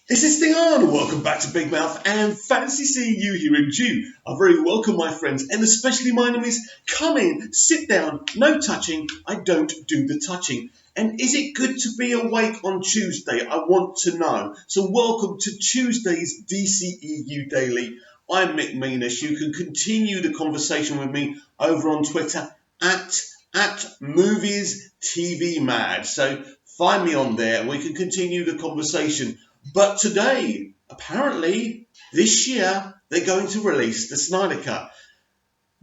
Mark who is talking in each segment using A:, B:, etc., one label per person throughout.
A: Is this thing on? Welcome back to Big Mouth and fancy seeing you here in June. I'm very welcome, my friends, and especially my enemies. Come in, sit down, no touching. I don't do the touching. And is it good to be awake on Tuesday? I want to know. So welcome to Tuesday's DCEU Daily. I'm Mick Meanish. You can continue the conversation with me over on Twitter at Movies TV Mad. So find me on there and we can continue the conversation. But today, apparently, this year, they're going to release the Snyder Cut.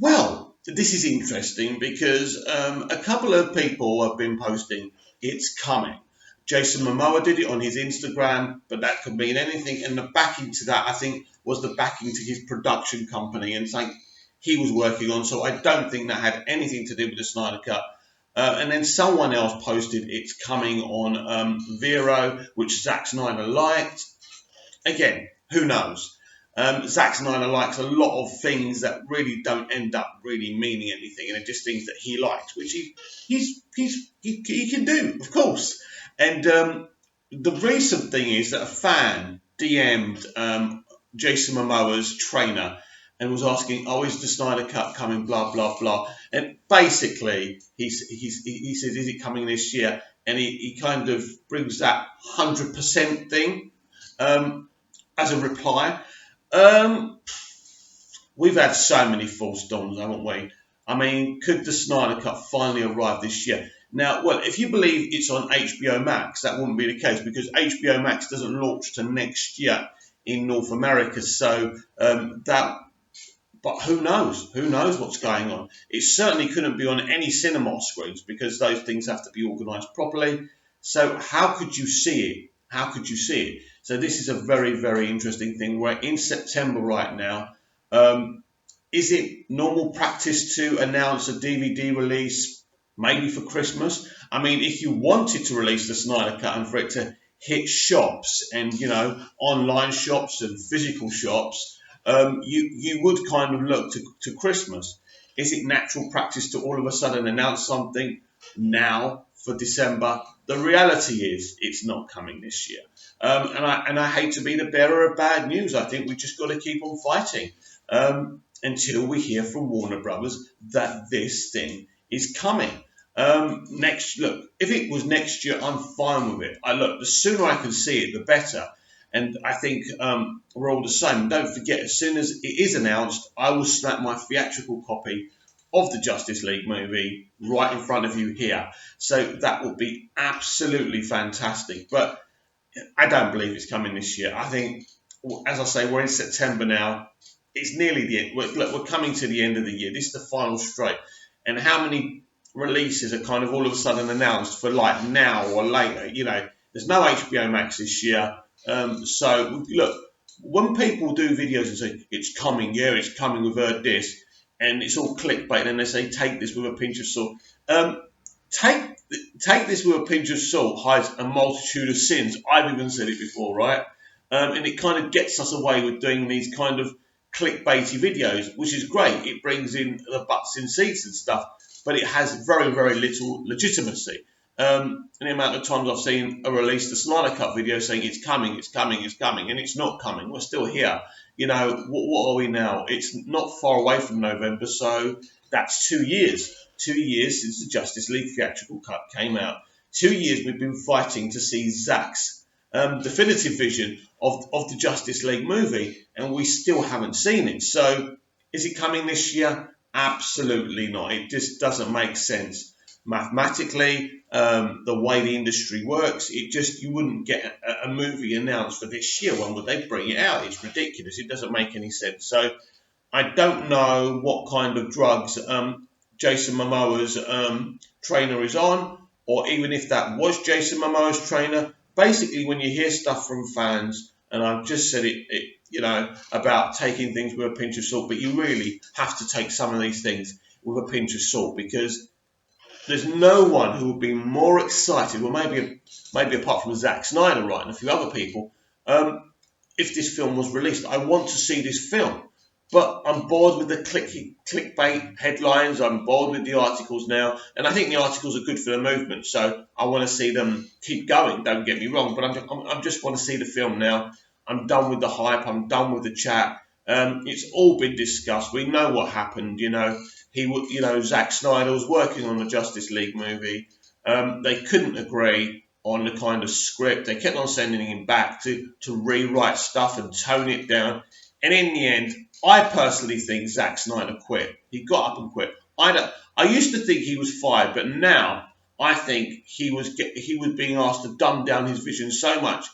A: Well, this is interesting because a couple of people have been posting it's coming. Jason Momoa did it on his Instagram, but that could mean anything. And the backing to that, I think, was the backing to his production company and something he was working on. So I don't think that had anything to do with the Snyder Cut. And then someone else posted it's coming on Vero, which Zack Snyder liked. Again, who knows? Zack Snyder likes a lot of things that really don't end up really meaning anything, and they're just things that he likes, which he can do, of course. And the recent thing is that a fan DM'd Jason Momoa's trainer and was asking, "Oh, is the Snyder Cut coming?" Blah blah blah. And basically, he says, "Is it coming this year?" And he kind of brings that 100% thing as a reply. We've had so many false dawns, haven't we? I mean, could the Snyder Cut finally arrive this year? Now, well, if you believe it's on HBO Max, that wouldn't be the case because HBO Max doesn't launch till next year in North America. So but who knows? Who knows what's going on? It certainly couldn't be on any cinema screens because those things have to be organised properly. So how could you see it? How could you see it? So this is a very, very interesting thing. We're in September right now. Is it normal practice to announce a DVD release maybe for Christmas? I mean, if you wanted to release the Snyder Cut and for it to hit shops and, online shops and physical shops, you would kind of look to Christmas. Is it natural practice to all of a sudden announce something now for December? The reality is it's not coming this year. And I hate to be the bearer of bad news. I think we just got to keep on fighting until we hear from Warner Brothers that this thing is coming. If it was next year, I'm fine with it. The sooner I can see it, the better. And I think we're all the same. Don't forget, as soon as it is announced, I will snap my theatrical copy of the Justice League movie right in front of you here. So that will be absolutely fantastic. But I don't believe it's coming this year. I think, as I say, we're in September now. It's nearly the end. We're coming to the end of the year. This is the final straight. And how many releases are kind of all of a sudden announced for like now or later? There's no HBO Max this year. So look, when people do videos and say it's coming, it's coming, we've heard this, and it's all clickbait, and they say take this with a pinch of salt. Take this with a pinch of salt hides a multitude of sins. I've even said it before, right? And it kind of gets us away with doing these kind of clickbaity videos, which is great. It brings in the butts in seats and stuff, but it has very, very little legitimacy. And the amount of times I've seen a release the Snyder Cut video saying it's coming, it's coming, it's coming, and it's not coming. We're still here. What are we now? It's not far away from November, so that's 2 years. 2 years since the Justice League theatrical cut came out. 2 years we've been fighting to see Zack's definitive vision of the Justice League movie, and we still haven't seen it. So is it coming this year? Absolutely not. It just doesn't make sense. Mathematically, the way the industry works, you wouldn't get a movie announced for this year. When would they bring it out? It's ridiculous. It doesn't make any sense. So I don't know what kind of drugs Jason Momoa's trainer is on, or even if that was Jason Momoa's trainer. Basically, when you hear stuff from fans, and I've just said about taking things with a pinch of salt, but you really have to take some of these things with a pinch of salt because there's no one who would be more excited, well, maybe apart from Zack Snyder, right, and a few other people, if this film was released. I want to see this film. But I'm bored with the clickbait headlines. I'm bored with the articles now, and I think the articles are good for the movement. So I want to see them keep going. Don't get me wrong, but I just want to see the film now. I'm done with the hype. I'm done with the chat. It's all been discussed. We know what happened. Zack Snyder was working on the Justice League movie. They couldn't agree on the kind of script. They kept on sending him back to rewrite stuff and tone it down. And in the end, I personally think Zack Snyder quit. He got up and quit. I used to think he was fired, but now I think he was being asked to dumb down his vision so much.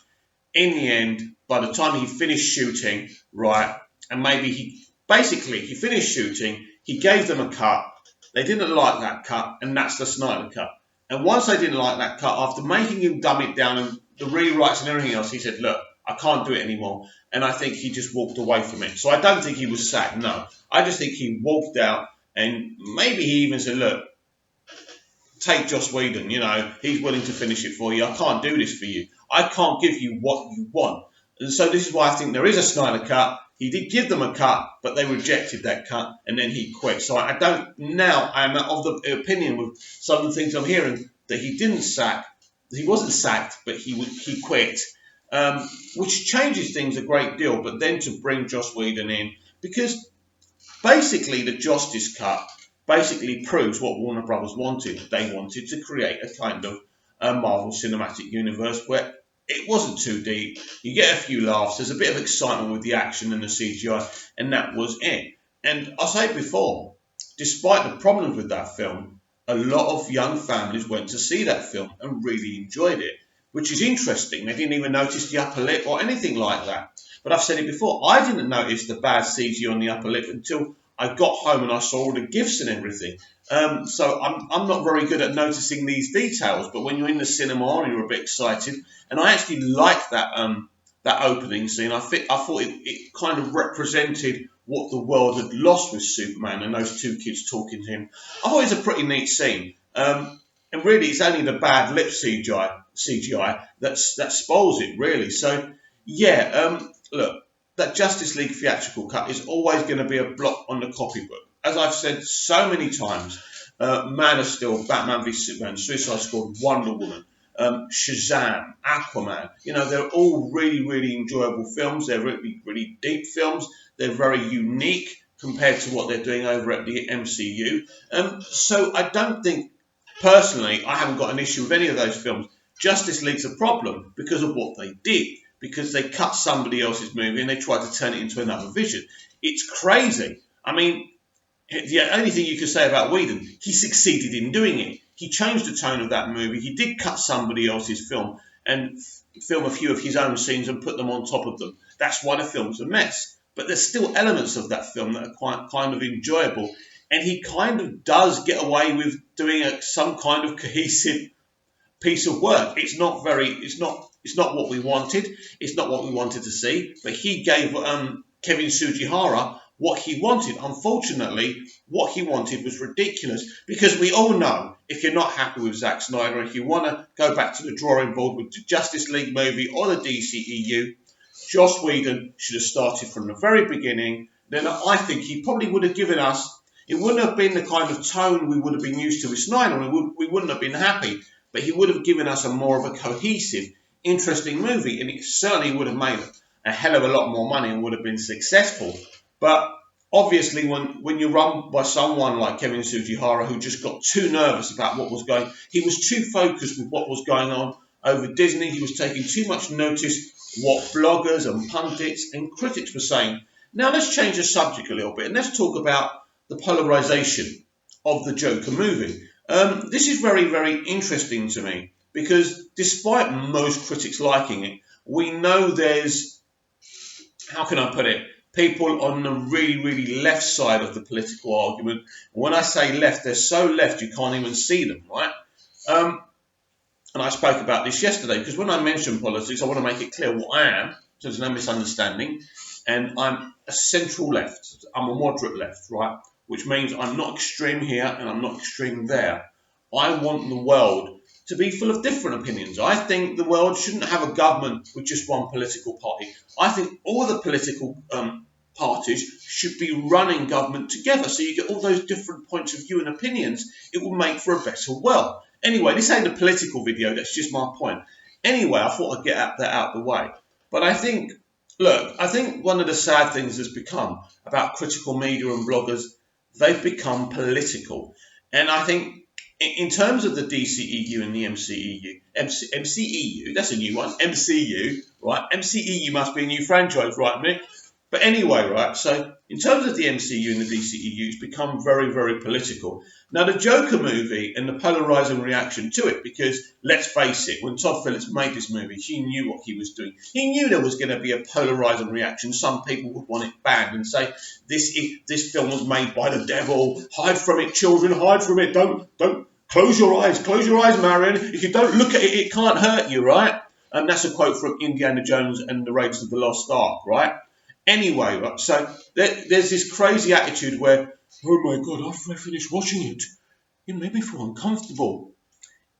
A: In the end, by the time he finished shooting, right, and maybe he finished shooting, he gave them a cut. They didn't like that cut, and that's the Snyder cut. And once they didn't like that cut, after making him dumb it down and the rewrites and everything else, he said, look, I can't do it anymore. And I think he just walked away from it. So I don't think he was sacked, no. I just think he walked out, and maybe he even said, look, take Joss Whedon, he's willing to finish it for you. I can't do this for you. I can't give you what you want. And so this is why I think there is a Snyder cut. He did give them a cut, but they rejected that cut, and then he quit. So I am of the opinion with some of the things I'm hearing that he wasn't sacked, but he quit, which changes things a great deal. But then to bring Joss Whedon in, because basically the Justice cut basically proves what Warner Brothers wanted. They wanted to create a kind of a Marvel Cinematic Universe where it wasn't too deep. You get a few laughs. There's a bit of excitement with the action and the CGI, and that was it. And I say before, despite the problems with that film, a lot of young families went to see that film and really enjoyed it, which is interesting. They didn't even notice the upper lip or anything like that. But I've said it before, I didn't notice the bad CG on the upper lip until I got home and I saw all the gifs and everything. So I'm not very good at noticing these details, but when you're in the cinema and you're a bit excited, and I actually liked that opening scene. I thought it kind of represented what the world had lost with Superman and those two kids talking to him. I thought it was a pretty neat scene. And really, it's only the bad lip CGI that spoils it, really. So, yeah, look, that Justice League theatrical cut is always going to be a blot on the copybook. As I've said so many times, Man of Steel, Batman v Superman, Suicide Squad, Wonder Woman, Shazam, Aquaman, they're all really, really enjoyable films. They're really, really deep films. They're very unique compared to what they're doing over at the MCU. So I don't think, personally, I haven't got an issue with any of those films. Justice League's a problem because of what they did, because they cut somebody else's movie and they tried to turn it into another vision. It's crazy. I mean, the only thing you can say about Whedon, he succeeded in doing it. He changed the tone of that movie. He did cut somebody else's film and film a few of his own scenes and put them on top of them. That's why the film's a mess. But there's still elements of that film that are quite kind of enjoyable. And he kind of does get away with doing some kind of cohesive piece of work. It's not what we wanted. It's not what we wanted to see. But he gave Kevin Sugihara what he wanted. Unfortunately, what he wanted was ridiculous, because we all know if you're not happy with Zack Snyder, if you want to go back to the drawing board with the Justice League movie or the DCEU, Joss Whedon should have started from the very beginning. Then I think he probably would have given us, it wouldn't have been the kind of tone we would have been used to with Snyder. We wouldn't have been happy, but he would have given us a more of a cohesive, interesting movie, and it certainly would have made a hell of a lot more money and would have been successful. But obviously, when you're run by someone like Kevin Sugihara, who just got too nervous about what was going, he was too focused with what was going on over Disney. He was taking too much notice what bloggers and pundits and critics were saying. Now let's change the subject a little bit and let's talk about the polarization of the Joker movie. This is very, very interesting to me, because despite most critics liking it, we know there's, how can I put it, people on the really, really left side of the political argument. When I say left, they're so left you can't even see them, right? And I spoke about this yesterday, because when I mention politics, I want to make it clear what I am, so there's no misunderstanding. And I'm a central left. I'm a moderate left, right? Which means I'm not extreme here and I'm not extreme there. I want the world to be full of different opinions. I think the world shouldn't have a government with just one political party. I think all the political parties should be running government together. So you get all those different points of view and opinions. It will make for a better world. Anyway, this ain't a political video. That's just my point. Anyway, I thought I'd get that out of the way. But I think, look, I think one of the sad things has become about critical media and bloggers, they've become political. And I think in terms of the DCEU and the MCEU, that's a new one, MCU, right? MCEU must be a new franchise, right, Mick? But anyway, right, so in terms of the MCU and the DCEU, it's become very, very political. Now, the Joker movie and the polarising reaction to it, because let's face it, when Todd Phillips made this movie, he knew what he was doing. He knew there was going to be a polarising reaction. Some people would want it banned and say, this film was made by the devil. Hide from it, children, hide from it. Don't. Close your eyes, Marion. If you don't look at it, it can't hurt you, right? And that's a quote from Indiana Jones and the Raiders of the Lost Ark, right? Anyway, right, so there's this crazy attitude where, oh my God, after I finished watching it, it made me feel uncomfortable.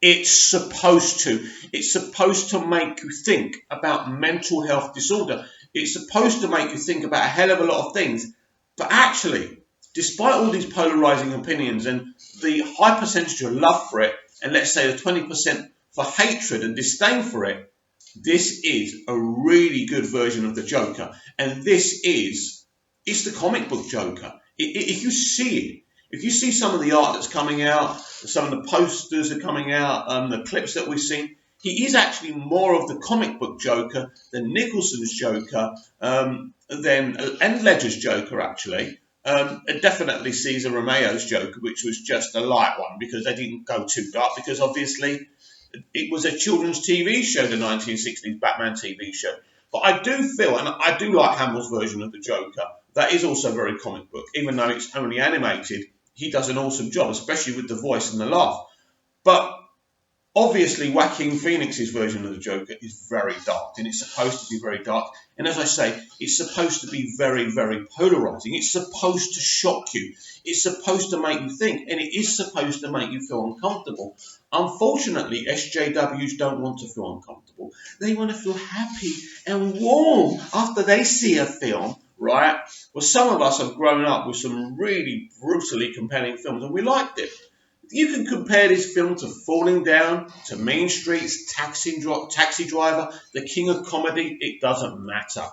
A: It's supposed to. It's supposed to make you think about mental health disorder. It's supposed to make you think about a hell of a lot of things. But actually, despite all these polarising opinions and the high percentage of love for it, and let's say the 20% for hatred and disdain for it, this is a really good version of the Joker. And it's the comic book Joker. If you see it, if you see some of the art that's coming out, some of the posters that are coming out, the clips that we've seen, he is actually more of the comic book Joker than Nicholson's Joker, and Ledger's Joker, actually. Definitely Cesar Romero's Joker, which was just a light one because they didn't go too dark, because obviously it was a children's TV show, the 1960s Batman TV show. But I do feel, and I do like Hamill's version of the Joker, that is also very comic book. Even though it's only animated, he does an awesome job, especially with the voice and the laugh. But obviously, Joaquin Phoenix's version of the Joker is very dark, and it's supposed to be very dark. And as I say, it's supposed to be very, very polarising. It's supposed to shock you. It's supposed to make you think, and it is supposed to make you feel uncomfortable. Unfortunately, SJWs don't want to feel uncomfortable. They want to feel happy and warm after they see a film, right? Well, some of us have grown up with some really brutally compelling films, and we liked it. You can compare this film to Falling Down, to Mean Streets, Taxi Driver, The King of Comedy. It doesn't matter.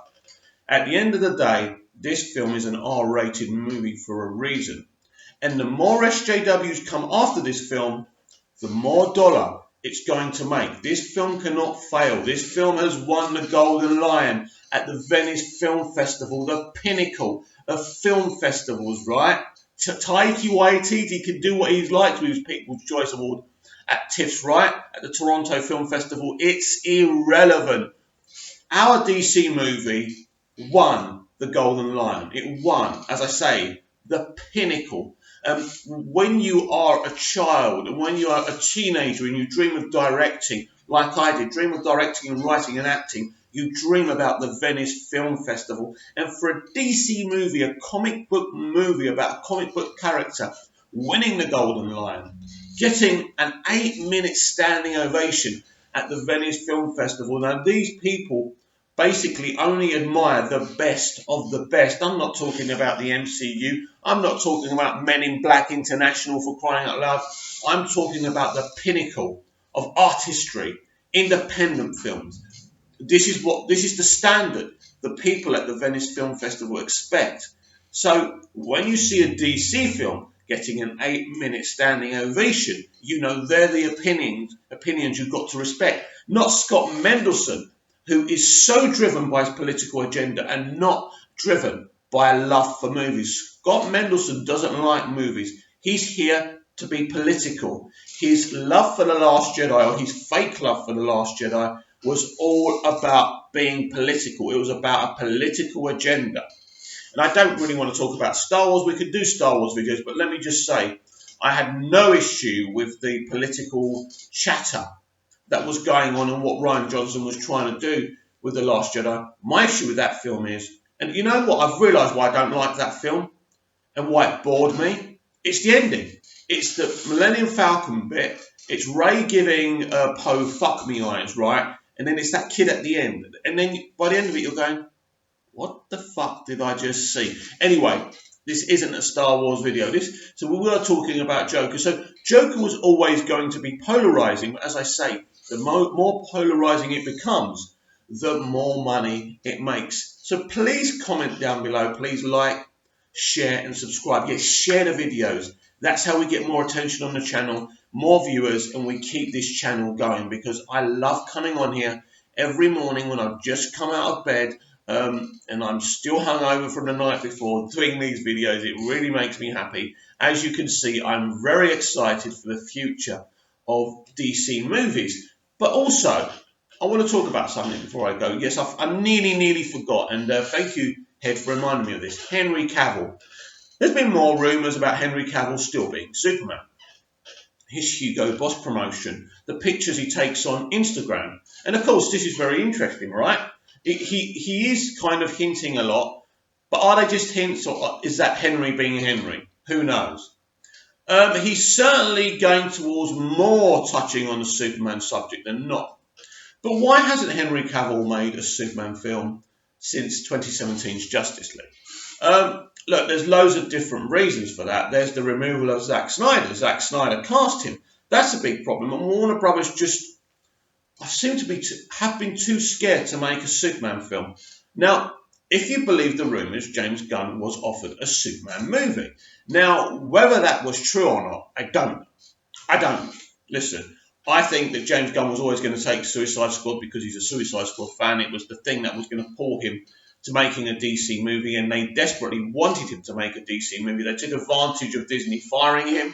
A: At the end of the day, this film is an R-rated movie for a reason. And the more SJWs come after this film, the more dollar it's going to make. This film cannot fail. This film has won the Golden Lion at the Venice Film Festival, the pinnacle of film festivals, right? Taiki Waititi can do what he likes with his People's Choice Award at TIFFs, right? At the Toronto Film Festival. It's irrelevant. Our DC movie won the Golden Lion. It won, as I say, the pinnacle. When you are a child and when you are a teenager and you dream of directing, like I did, dream of directing and writing and acting, you dream about the Venice Film Festival. And for a DC movie, a comic book movie about a comic book character winning the Golden Lion, getting an 8-minute standing ovation at the Venice Film Festival. Now, these people basically only admire the best of the best. I'm not talking about the MCU. I'm not talking about Men in Black International, for crying out loud. I'm talking about the pinnacle of artistry, independent films. This is the standard the people at the Venice Film Festival expect. So when you see a DC film getting an 8-minute standing ovation, you know they're the opinions you've got to respect. Not Scott Mendelson, who is so driven by his political agenda and not driven by a love for movies. Scott Mendelson doesn't like movies. He's here to be political. His love for The Last Jedi, or his fake love for The Last Jedi, was all about being political. It was about a political agenda. And I don't really want to talk about Star Wars. We could do Star Wars videos, but let me just say, I had no issue with the political chatter that was going on and what Rian Johnson was trying to do with The Last Jedi. My issue with that film is, and you know what, I've realised why I don't like that film and why it bored me. It's the ending. It's the Millennium Falcon bit. It's Rey giving Poe fuck me eyes, right? And then it's that kid at the end. And then by the end of it, you're going, What the fuck did I just see? Anyway, this isn't a Star Wars video. So we were talking about Joker. So Joker was always going to be polarizing. But as I say, the more polarizing it becomes, the more money it makes. So please comment down below. Please like, share and subscribe. Yes, share the videos. That's how we get more attention on the channel, more viewers, and we keep this channel going, because I love coming on here every morning when I've just come out of bed and I'm still hungover from the night before doing these videos. It really makes me happy. As you can see, I'm very excited for the future of DC movies. But also, I want to talk about something before I go. Yes, I nearly forgot, and thank you, Head, for reminding me of this. Henry Cavill. There's been more rumours about Henry Cavill still being Superman. His Hugo Boss promotion, the pictures he takes on Instagram. And of course, this is very interesting, right? He is kind of hinting a lot, but are they just hints, or is that Henry being Henry? Who knows? He's certainly going towards more touching on the Superman subject than not. But why hasn't Henry Cavill made a Superman film since 2017's Justice League? Look, there's loads of different reasons for that. There's the removal of Zack Snyder. Zack Snyder cast him. That's a big problem. And Warner Brothers just seem to have been too scared to make a Superman film. Now, if you believe the rumours, James Gunn was offered a Superman movie. Now, whether that was true or not, I don't. Listen, I think that James Gunn was always going to take Suicide Squad because he's a Suicide Squad fan. It was the thing that was going to pull him to making a DC movie, and they desperately wanted him to make a DC movie. They took advantage of Disney firing him,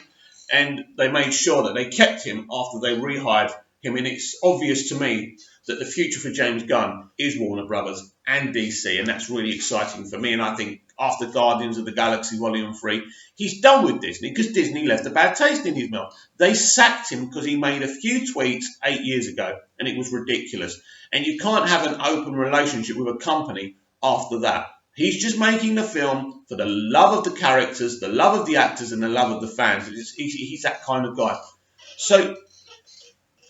A: and they made sure that they kept him after they rehired him. And it's obvious to me that the future for James Gunn is Warner Brothers and DC, and that's really exciting for me. And I think after Guardians of the Galaxy Volume 3, he's done with Disney because Disney left a bad taste in his mouth. They sacked him because he made a few tweets 8 years ago, and it was ridiculous. And you can't have an open relationship with a company after that. He's just making the film for the love of the characters, the love of the actors, and the love of the fans. He's that kind of guy. So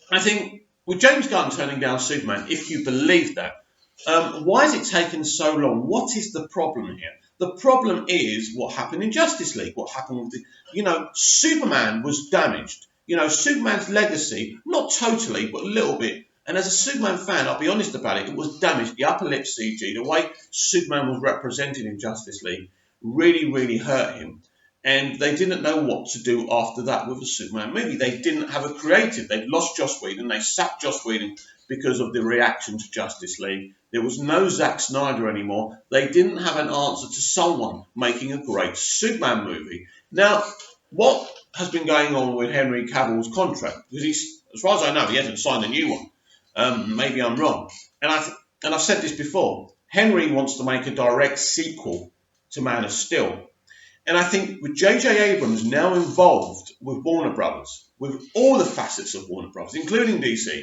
A: I think with James Gunn turning down Superman, if you believe that, why has it taken so long? What is the problem here? The problem is what happened in Justice League. What happened with Superman was damaged. Superman's legacy, not totally, but a little bit. And as a Superman fan, I'll be honest about it, it was damaged. The upper lip CG, the way Superman was represented in Justice League really hurt him. And they didn't know what to do after that with a Superman movie. They didn't have a creative. They'd lost Joss Whedon. They sacked Joss Whedon because of the reaction to Justice League. There was no Zack Snyder anymore. They didn't have an answer to someone making a great Superman movie. Now, what has been going on with Henry Cavill's contract? Because as far as I know, he hasn't signed a new one. Maybe I'm wrong. And I've said this before. Henry wants to make a direct sequel to Man of Steel. And I think with J.J. Abrams now involved with Warner Brothers, with all the facets of Warner Brothers, including DC,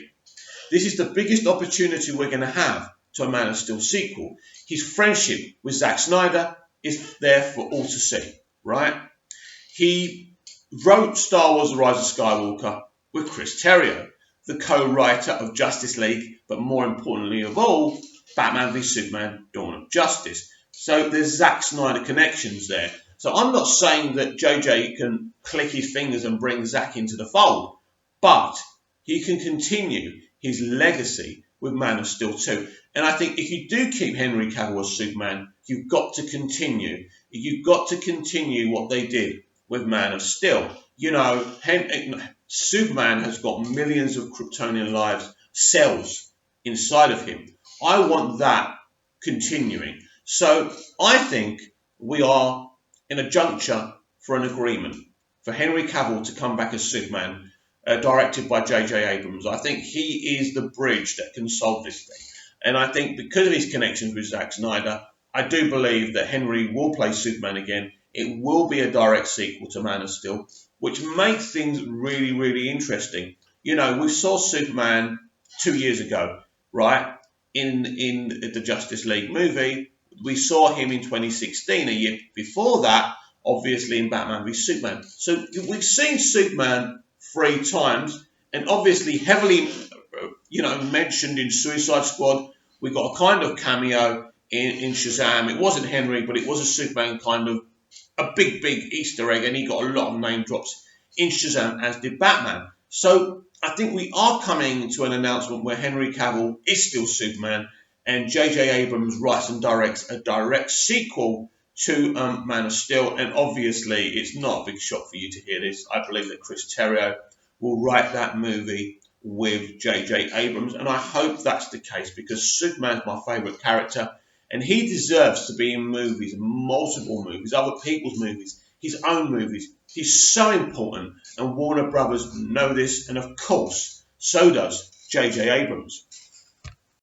A: this is the biggest opportunity we're going to have to a Man of Steel sequel. His friendship with Zack Snyder is there for all to see, right? He wrote Star Wars The Rise of Skywalker with Chris Terrio, the co-writer of Justice League, but more importantly of all, Batman v Superman: Dawn of Justice. So there's Zack Snyder connections there. So I'm not saying that JJ can click his fingers and bring Zack into the fold, but he can continue his legacy with Man of Steel 2. And I think if you do keep Henry Cavill as Superman, you've got to continue. You've got to continue what they did with Man of Steel. Superman has got millions of Kryptonian cells inside of him. I want that continuing. So I think we are in a juncture for an agreement for Henry Cavill to come back as Superman, directed by J.J. Abrams. I think he is the bridge that can solve this thing. And I think because of his connections with Zack Snyder, I do believe that Henry will play Superman again. It will be a direct sequel to Man of Steel, which makes things really interesting. We saw Superman 2 years ago, right? In the Justice League movie. We saw him in 2016, a year before that, obviously in Batman v Superman. So we've seen Superman 3 times, and obviously heavily, mentioned in Suicide Squad. We got a kind of cameo in Shazam. It wasn't Henry, but it was a Superman kind of a big Easter egg, and he got a lot of name drops in Shazam, as did Batman. So I think we are coming to an announcement where Henry Cavill is still Superman, and J.J. Abrams writes and directs a direct sequel to Man of Steel. And obviously, it's not a big shock for you to hear this. I believe that Chris Terrio will write that movie with J.J. Abrams, and I hope that's the case, because Superman's my favourite character, and he deserves to be in movies, multiple movies, other people's movies, his own movies. He's so important, and Warner Brothers know this, and of course, so does J.J. Abrams.